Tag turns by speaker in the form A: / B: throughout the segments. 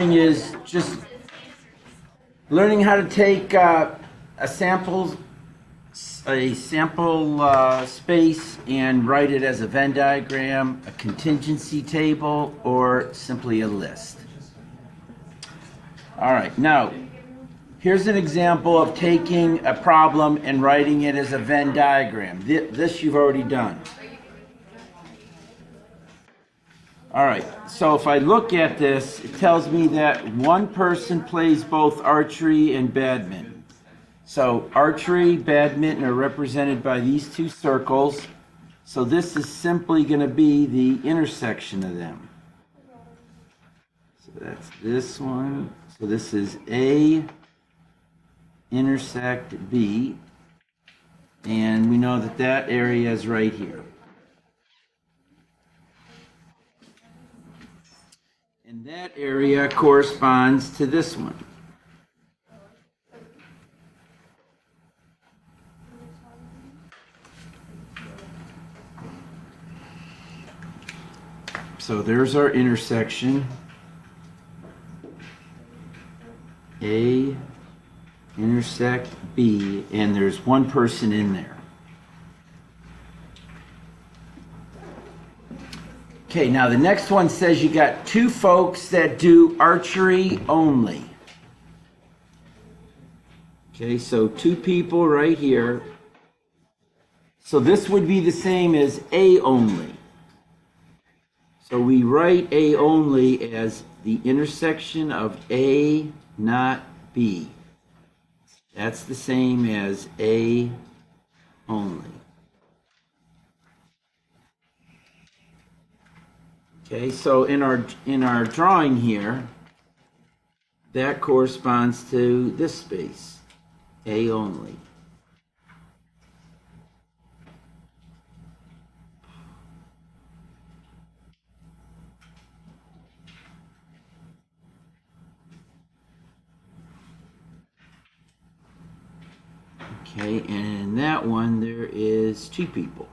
A: Is just learning how to take a sample space and write it as a Venn diagram, a contingency table, or simply a list. All right, now here's an example of taking a problem and writing it as a Venn diagram. This you've already done. All right, so if I look at this, it tells me that one person plays both archery and badminton. So archery, badminton are represented by these two circles. So this is simply going to be the intersection of them. So that's this one. So this is A intersect B. And we know that that area is right here. And that area corresponds to this one. So there's our intersection. A intersect B, and there's one person in there. Okay, now the next one says you got two folks that do archery only. Okay, so two people right here. So this would be the same as A only. So we write A only as the intersection of A, not B. That's the same as A only. Okay, so in our drawing here, that corresponds to this space, A only. Okay, and in that one there is two people.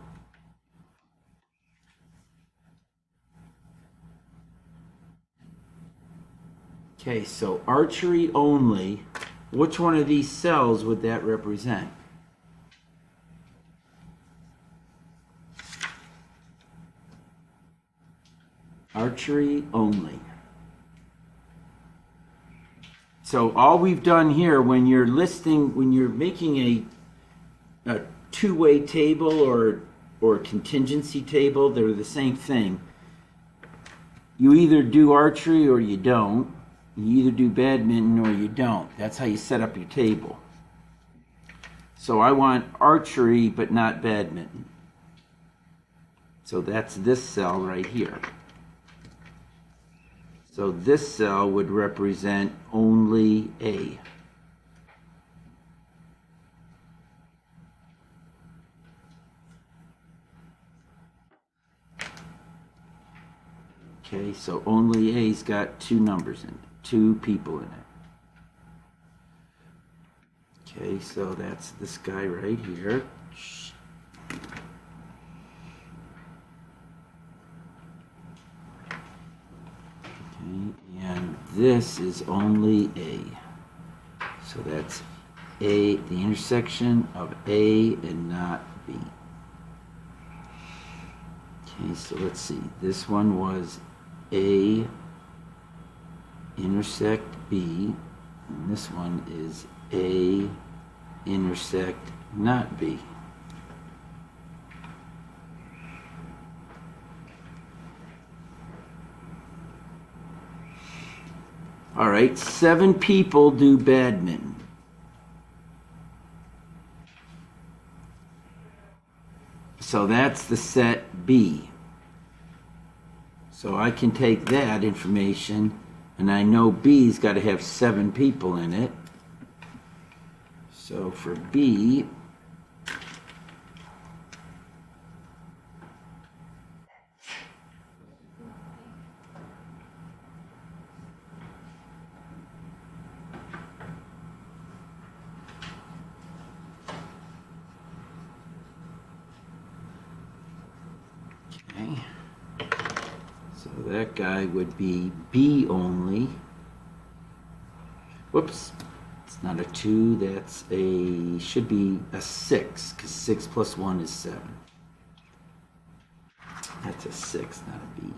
A: Okay, so archery only, which one of these cells would that represent? Archery only. So all we've done here, when you're making a two-way table or contingency table, they're the same thing. You either do archery or you don't. You either do badminton or you don't. That's how you set up your table. So I want archery but not badminton. So that's this cell right here. So this cell would represent only A. Okay, so only A's got two numbers in it, two people in it. Okay, so that's this guy right here. Okay, and this is only A. So that's A, the intersection of A and not B. Okay, so let's see. This one was A intersect B, and this one is A intersect not B. All right, 7 people do badminton. So that's the set B. So I can take that information, and I know B's got to have 7 people in it. So for B, okay, so that guy would be B only. whoops, it's not a 2, that's a, should be a 6, because 6 plus 1 is 7. That's a 6, not a B.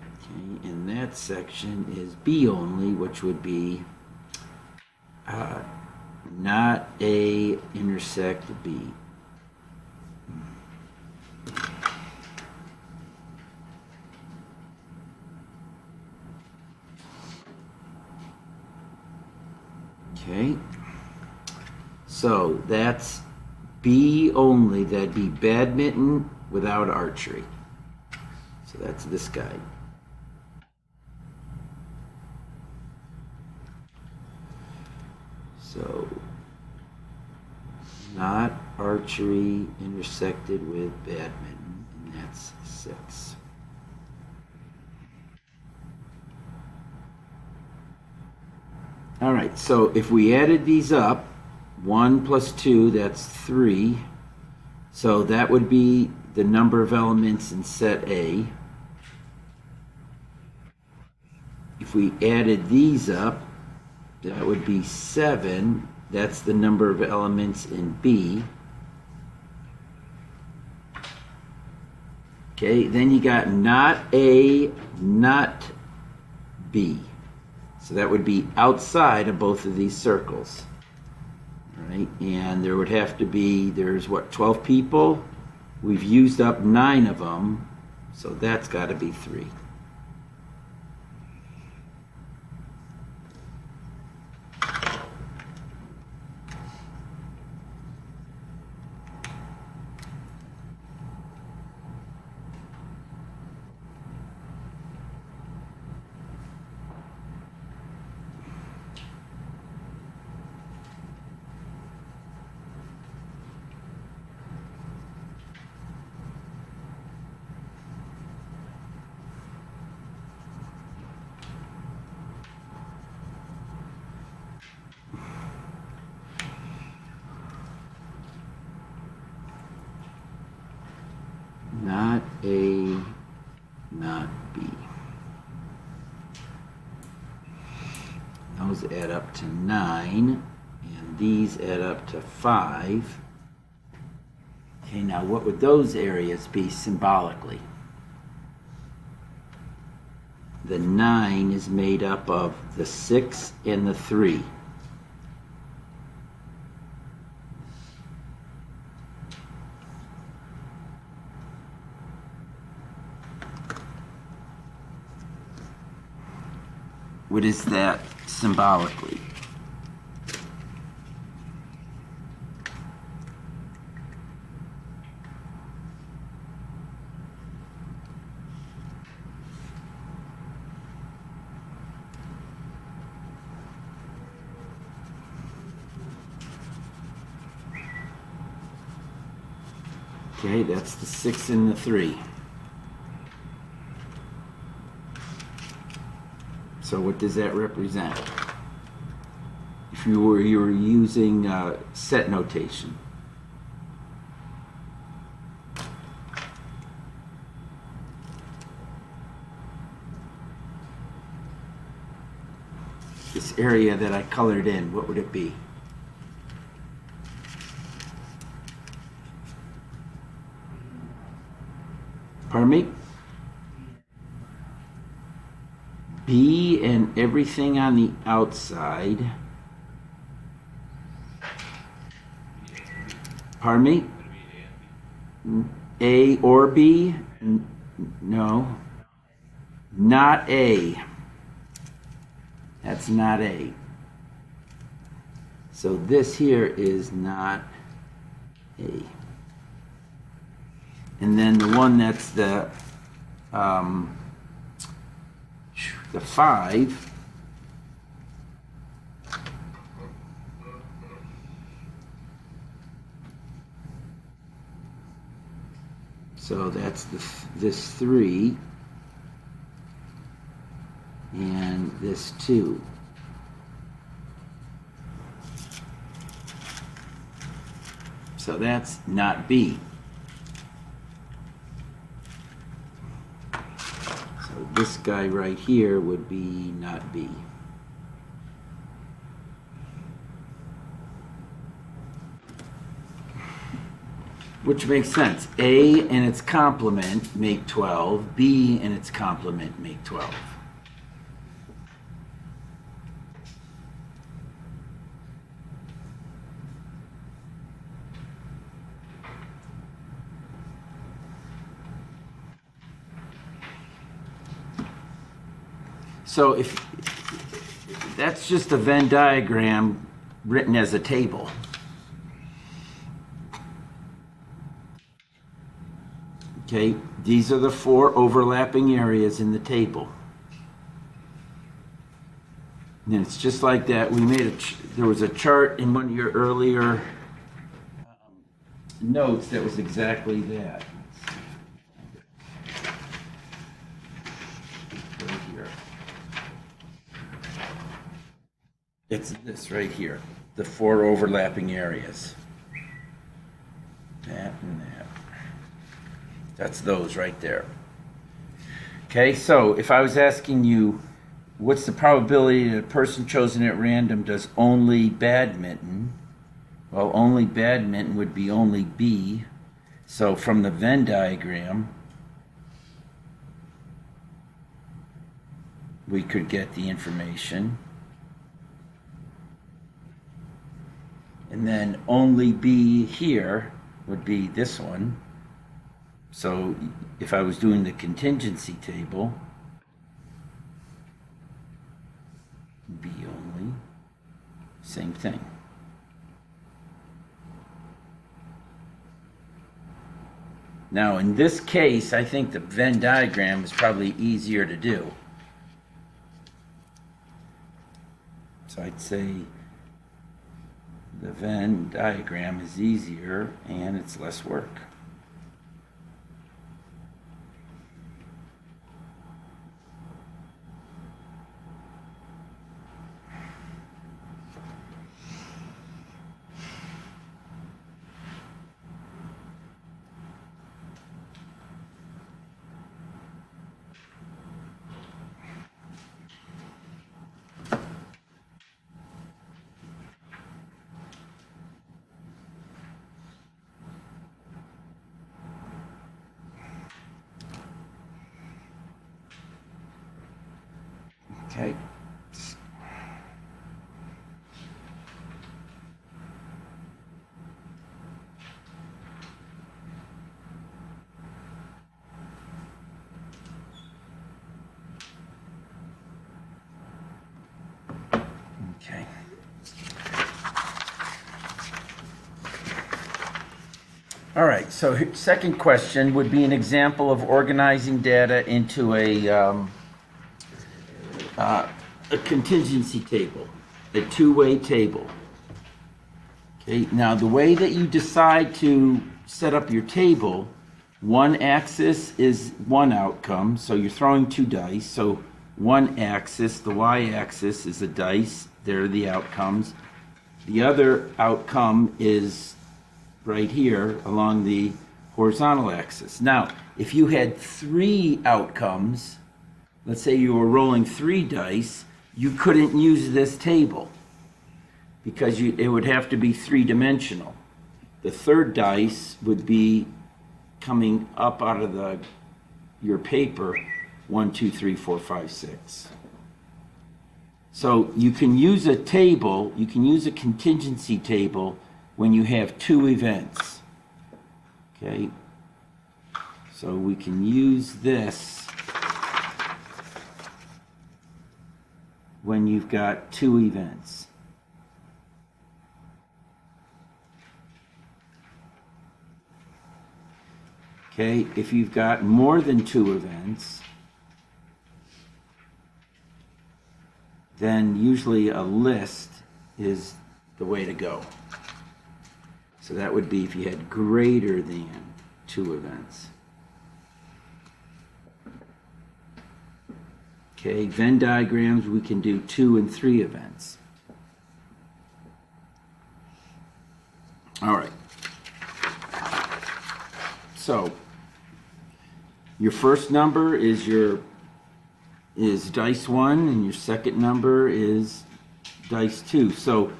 A: Okay, and that section is B only, which would be not A intersect B. Okay, so that's B only, that'd be badminton without archery. So that's this guy. So, not archery intersected with badminton, and that's 6. All right, so if we added these up, 1 plus 2, that's 3. So that would be the number of elements in set A. If we added these up, that would be 7. That's the number of elements in B. Okay, then you got not A, not B. So that would be outside of both of these circles. All right, and there would have to be, there's what, 12 people? We've used up 9 of them, so that's got to be 3. Not A, not B. Those add up to 9, and these add up to 5. Okay, now what would those areas be symbolically? The 9 is made up of the 6 and the 3. What is that symbolically? Okay, that's the 6 and the 3. So what does that represent? If you were using set notation. This area that I colored in, what would it be? Pardon me? B and everything on the outside. Pardon me? A or B? No. Not A. That's not A. So this here is not A. And then the one that's the 5, so that's this 3 and this 2. So that's not B. this guy right here would be not B. Which makes sense. A and its complement make 12. B and its complement make 12. So if that's just a Venn diagram written as a table. Okay, these are the 4 overlapping areas in the table. And it's just like that. We made there was a chart in one of your earlier notes that was exactly that. Right here. It's this right here, the 4 overlapping areas. That and that. That's those right there. Okay, so if I was asking you, what's the probability that a person chosen at random does only badminton? Well, only badminton would be only B. So from the Venn diagram, we could get the information. And then only B here would be this one. So if I was doing the contingency table, B only, same thing. Now in this case, I think the Venn diagram is probably easier to do. So I'd say the Venn diagram is easier and it's less work. Okay. Okay. All right, so second question would be an example of organizing data into a contingency table, a two-way table. Okay, now the way that you decide to set up your table, one axis is one outcome, so you're throwing 2 dice. So one axis, the y-axis, is a dice. There are the outcomes. The other outcome is right here along the horizontal axis. Now, if you had 3 outcomes, let's say you were rolling 3 dice, you couldn't use this table because it would have to be 3-dimensional. The third dice would be coming up out of your paper, 1, 2, 3, 4, 5, 6. So you can use a table, you can use a contingency table when you have 2 events. Okay? So we can use this when you've got 2 events. Okay, if you've got more than 2 events, then usually a list is the way to go. So that would be if you had greater than 2 events. Okay, Venn diagrams, we can do 2 and 3 events. All right. So your first number is your is dice 1 and your second number is dice 2. So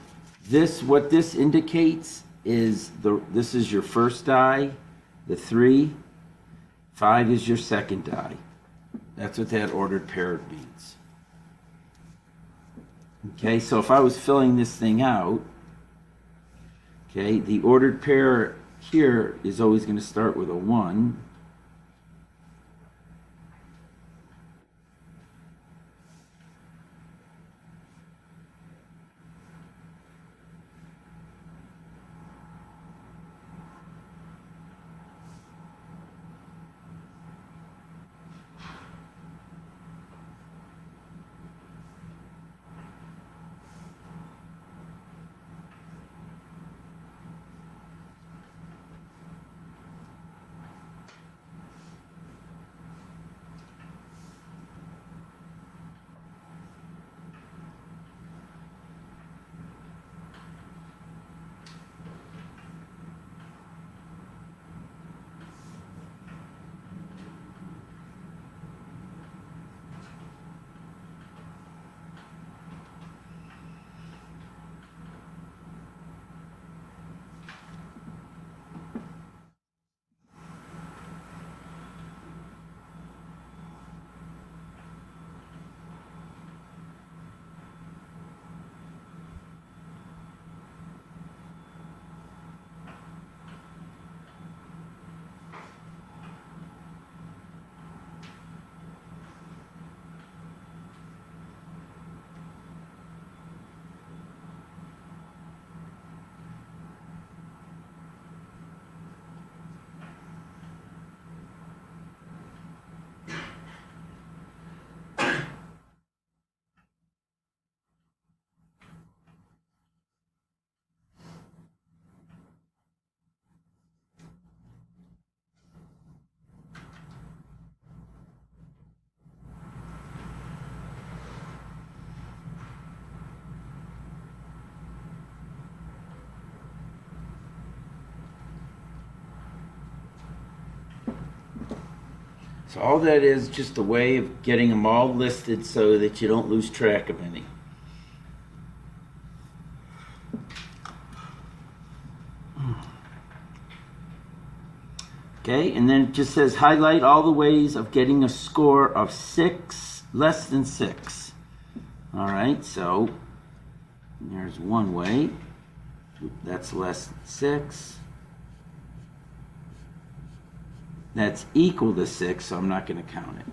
A: what this indicates is this is your first die, the 3. 5 is your second die. That's what that ordered pair means. Okay, so if I was filling this thing out, okay, the ordered pair here is always going to start with a 1. So all that is just a way of getting them all listed so that you don't lose track of any. Okay, and then it just says highlight all the ways of getting a score of 6, less than 6. All right, so there's one way. That's less than 6. That's equal to 6, so I'm not going to count it.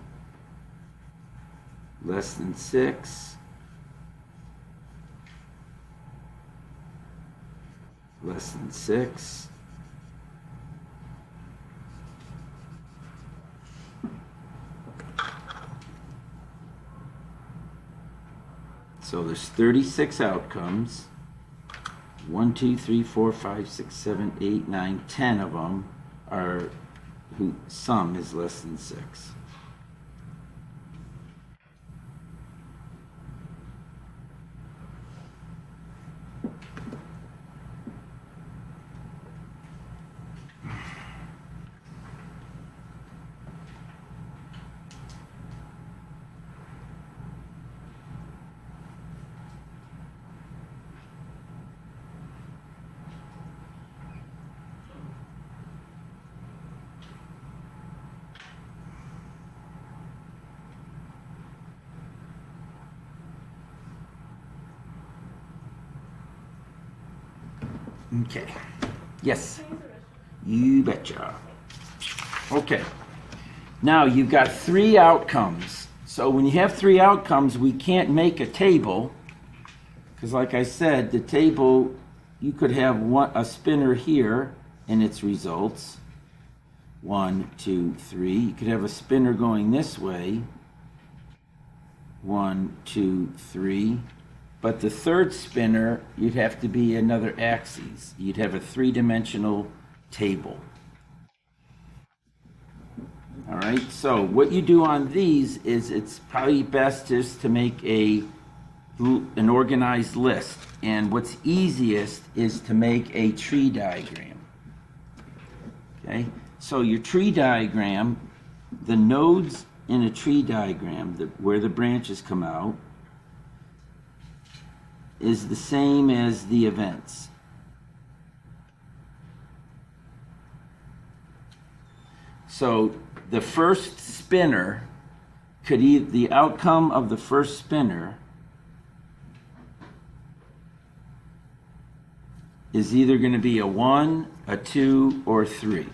A: Less than 6. Less than 6. So there's 36 outcomes. 1, 2, 3, 4, 5, 6, 7, 8, 9, 10 of them are who sum is less than 6. Okay. Yes. You betcha. Okay. Now you've got 3 outcomes. So when you have 3 outcomes, we can't make a table because, like I said, the table, you could have a spinner here and its results. 1, 2, 3. You could have a spinner going this way. 1, 2, 3. But the third spinner, you'd have to be another axis. You'd have a 3-dimensional table. All right, so what you do on these is it's probably best just to make an organized list. And what's easiest is to make a tree diagram. Okay, so your tree diagram, the nodes in a tree diagram, where the branches come out, is the same as the events. So the first spinner could the outcome of the first spinner is either going to be a 1, a 2, or 3.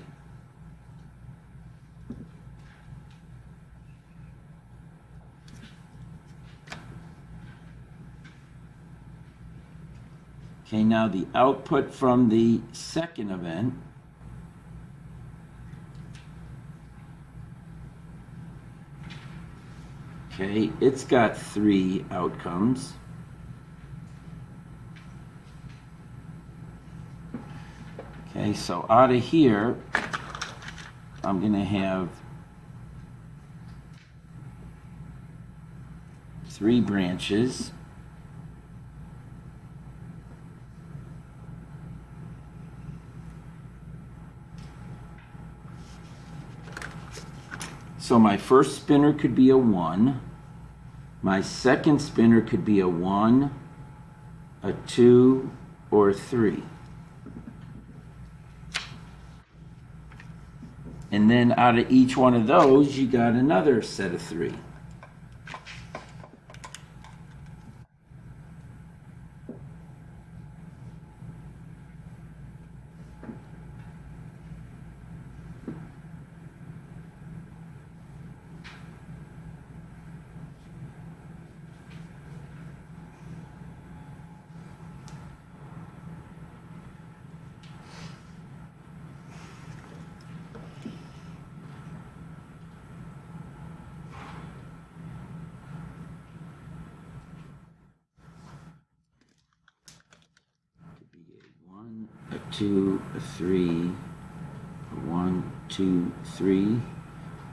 A: Okay, now the output from the second event okay, it's got 3 outcomes. Okay, so out of here, I'm going to have 3 branches. So my first spinner could be a 1. My second spinner could be a 1, a 2, or a 3. And then out of each one of those, you got another set of 3. A 2, a 3, a 1, 2, 3,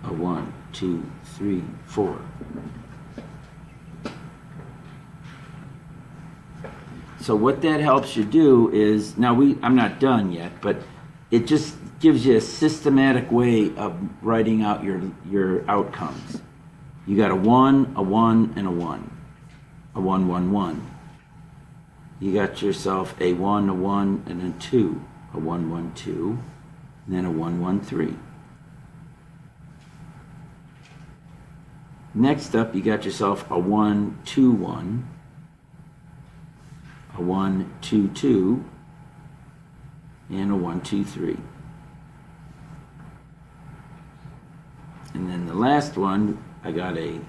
A: a 1, 2, 3, 4. So what that helps you do is, now I'm not done yet, but it just gives you a systematic way of writing out your outcomes. You got a 1, a 1, and a 1. A 1, 1, 1. You got yourself a 1, a 1, and a 2. A 1, 1, 2, and then a 1, 1, 3. Next up, you got yourself a 1, 2, 1, a 1, 2, 2, and a 1, 2, 3. And then the last one, I got a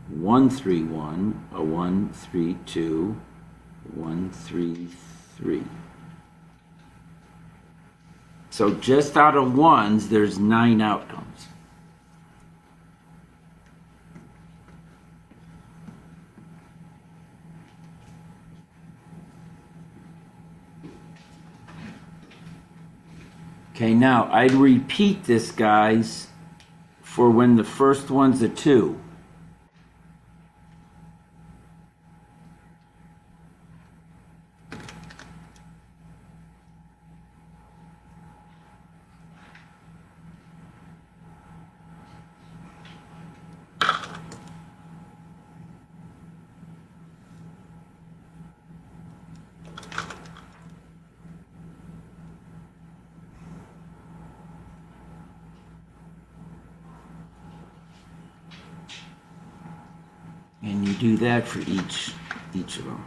A: 1, 3, 1, a 1, 3, 2, 1, 3, 3. So just out of 1s, there's 9 outcomes. Okay, now I'd repeat this, guys, for when the first one's a 2. And you do that for each of them.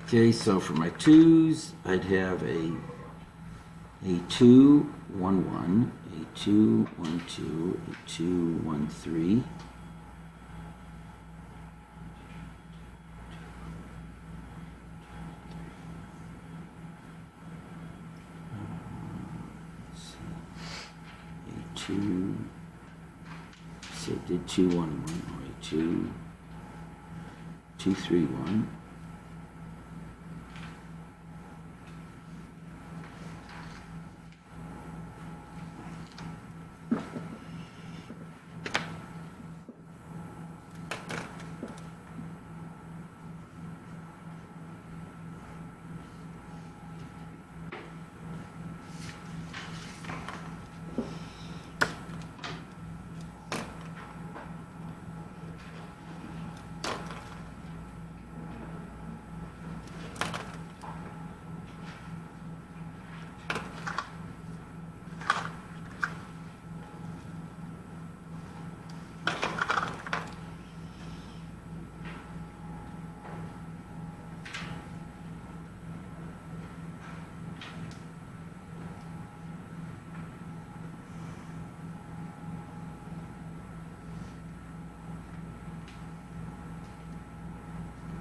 A: Okay, so for my twos, I'd have a 2, 1, 1, a 2, 1, 2, a 2, 1, 3. A 2, so I did 2, 1, 1, or a 2, 2, 3, 1.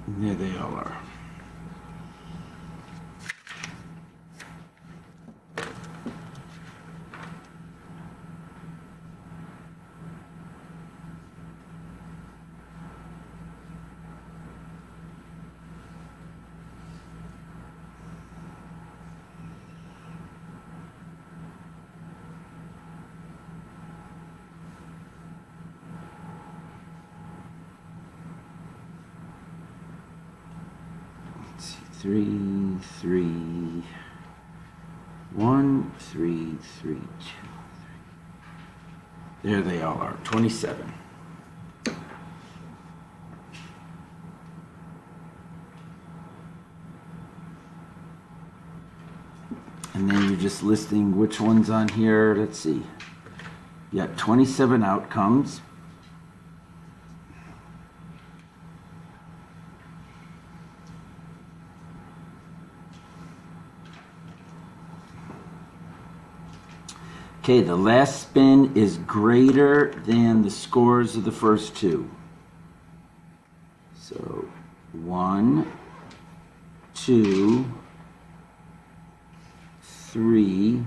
A: And there they all are. Let's see, 3, 3, 1, 3, 3, 2, 3. There they all are, 27. And then you're just listing which ones on here. Let's see. You got 27 outcomes. Okay, the last spin is greater than the scores of the first two. So 1, 2, 3,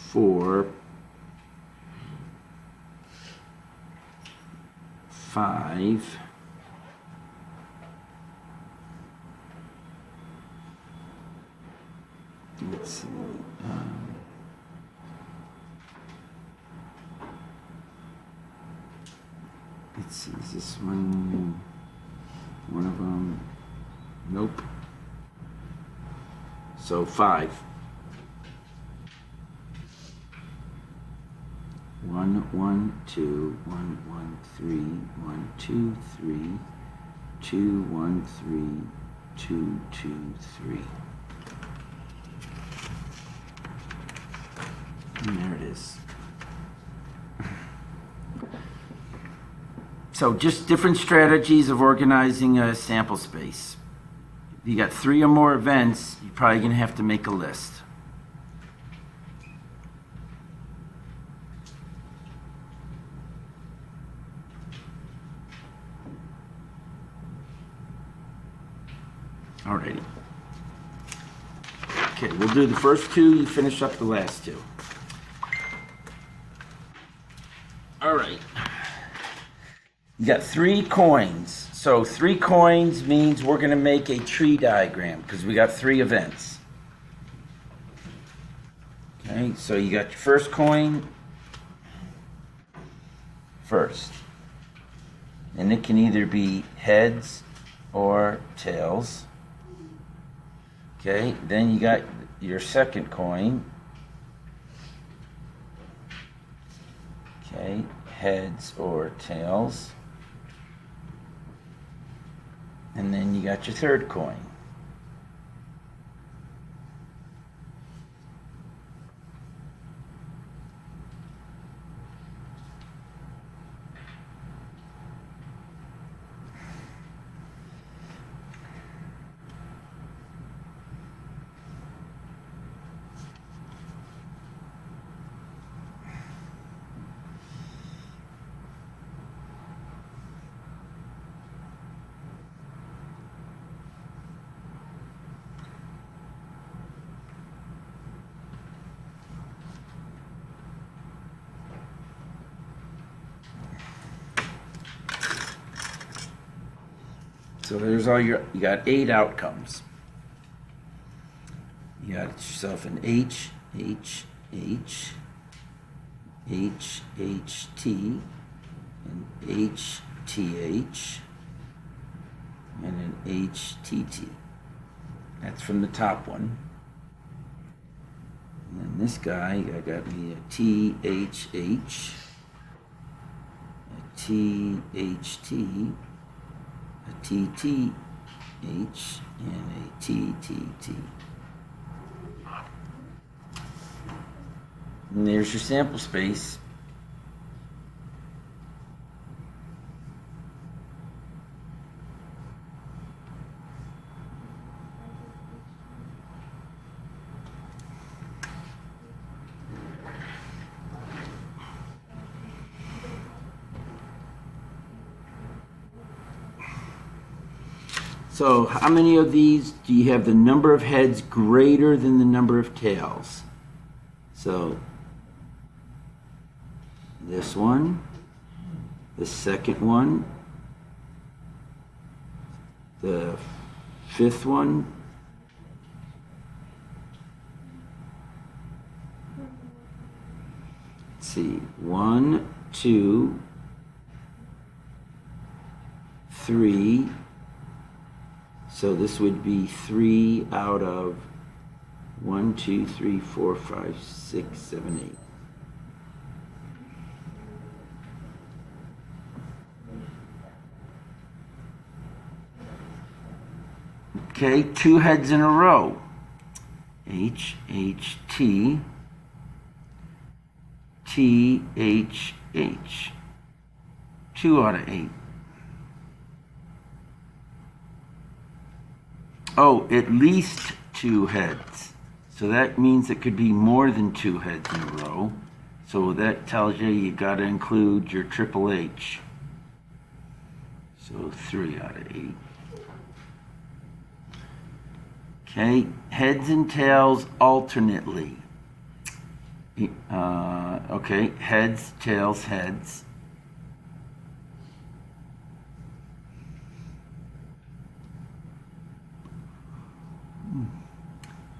A: 4, 5, 6, is this one of them? Nope. So 5. 1, 1, 2, 1, 1, 3, 1, 2, 3, 2, 1, 3, 2, 2, 3. And there it is. So just different strategies of organizing a sample space. If you got 3 or more events, you're probably going to have to make a list. Alrighty. Okay, we'll do the first 2, you finish up the last 2. Alright. You got 3 coins. So 3 coins means we're going to make a tree diagram because we got 3 events. Okay, so you got your first coin first. And it can either be heads or tails. Okay, then you got your second coin. Okay, heads or tails. And then you got your third coin. So there's all you got 8 outcomes. You got yourself an H, H, H, H, H, T, an H, T, H, and an H, T, T. That's from the top one. And then this guy, I got me a T, H, H, a T, H, T, a T, T, H, and a T, T, T. And there's your sample space. So how many of these do you have the number of heads greater than the number of tails? So this one, the second one, the fifth one, let's see, 1, 2, 3. So this would be 3 out of 1, 2, 3, 4, 5, 6, 7, 8. Okay, 2 heads in a row. H, H, T, T, H, H. 2 out of 8. Oh, at least 2 heads. So that means it could be more than 2 heads in a row. So that tells you got to include your triple H. So 3 out of 8. Okay, heads and tails alternately. Okay, heads, tails, heads.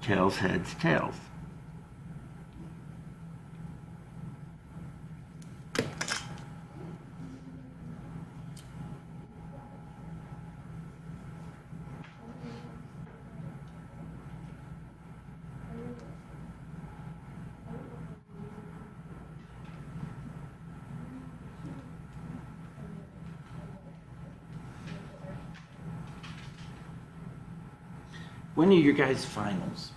A: Tails, heads, tails. When are your guys' finals?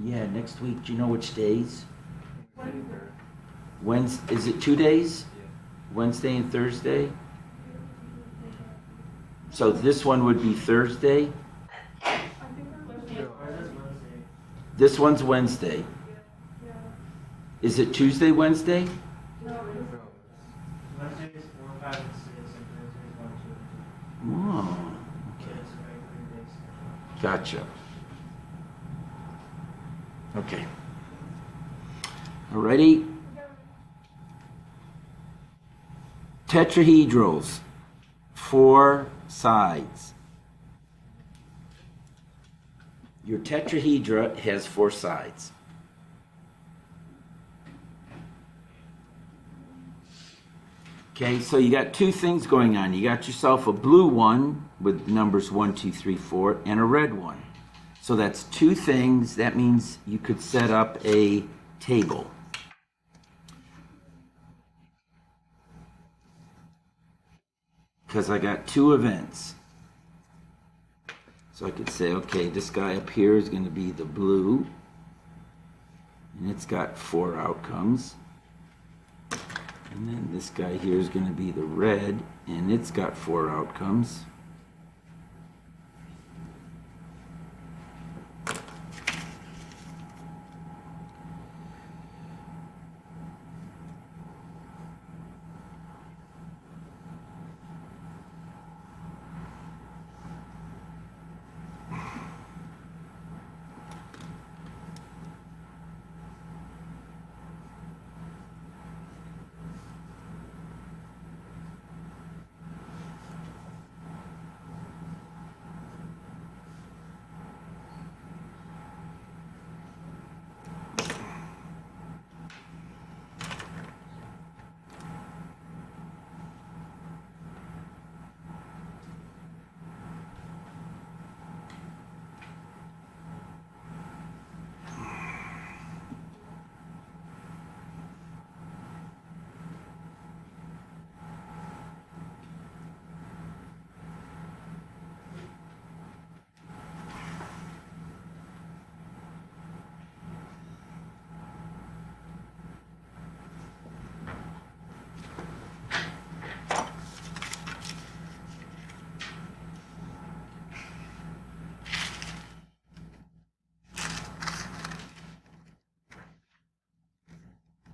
A: Yeah, next week. Do you know which days? Wednesday. Is it 2 days? Wednesday and Thursday? So this one would be Thursday? This one's Wednesday. Is it Tuesday, Wednesday?
B: Wednesday is 4, 5, and 6, and Thursday is 1, 2.
A: Oh, okay. Gotcha. Okay. Alrighty. Tetrahedrals, 4 sides. Your tetrahedra has 4 sides. Okay, so you got 2 things going on. You got yourself a blue one with numbers 1, 2, 3, 4, and a red one. So that's 2 things. That means you could set up a table. Because I got 2 events. So I could say, okay, this guy up here is going to be the blue. And it's got 4 outcomes. And then this guy here is going to be the red, and it's got 4 outcomes.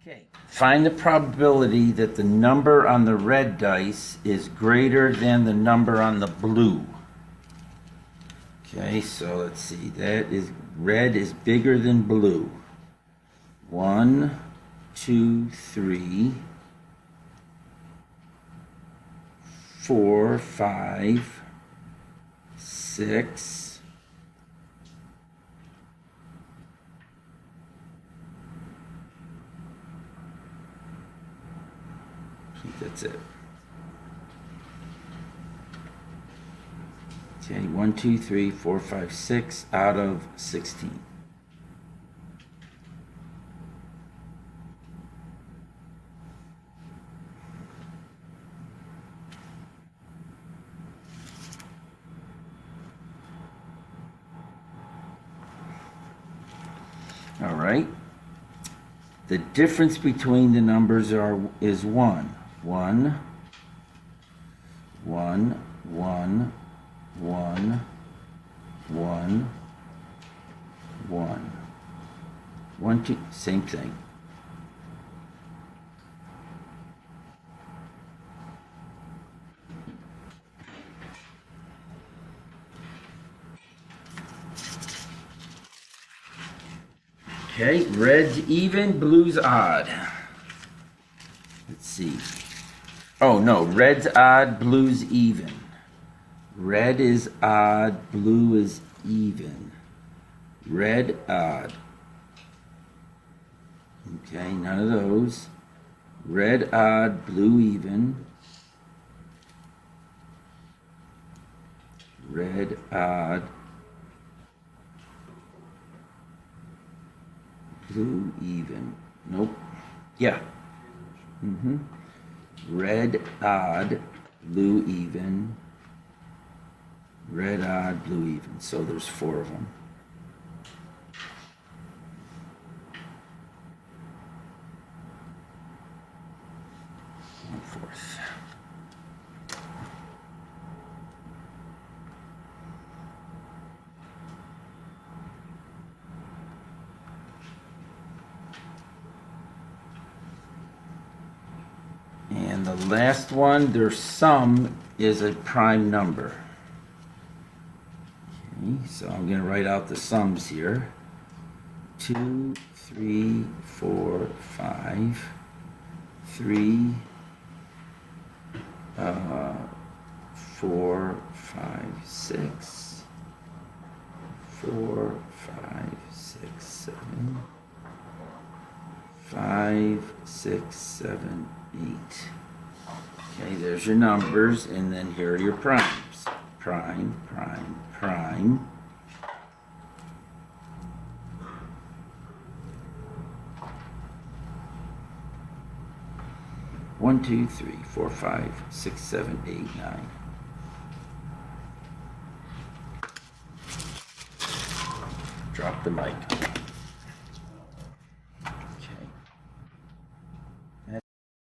A: Okay. Find the probability that the number on the red dice is greater than the number on the blue. Okay, so let's see. That is red is bigger than blue. 1, 2, 3, 4, 5, 6. I think that's it. Okay, 1, 2, 3, 4, 5, 6 out of 16. All right. The difference between the numbers is 1. 1, 1, 1, 1, 1, 1. 1, 2, same thing. Okay, red's even, blue's odd. Let's see. Oh no, red's odd, blue's even. Red is odd, blue is even. Red, odd. Okay, none of those. Red, odd, blue, even. Red, odd. Blue, even. Nope. Yeah. Red, odd, blue, even. Red, odd, blue, even. So there's 4 of them. One-fourth. And the last one, their sum is a prime number. Okay, so I'm going to write out the sums here. 2, 3, 4, 5, 3, 4, 5, 6, 4, 5, 6, 7, 5, 6, 7, 8. Okay, there's your numbers, and then here are your primes. Prime, prime, prime. One, 2, 3, 4, 5, 6, 7, 8, 9. Drop the mic.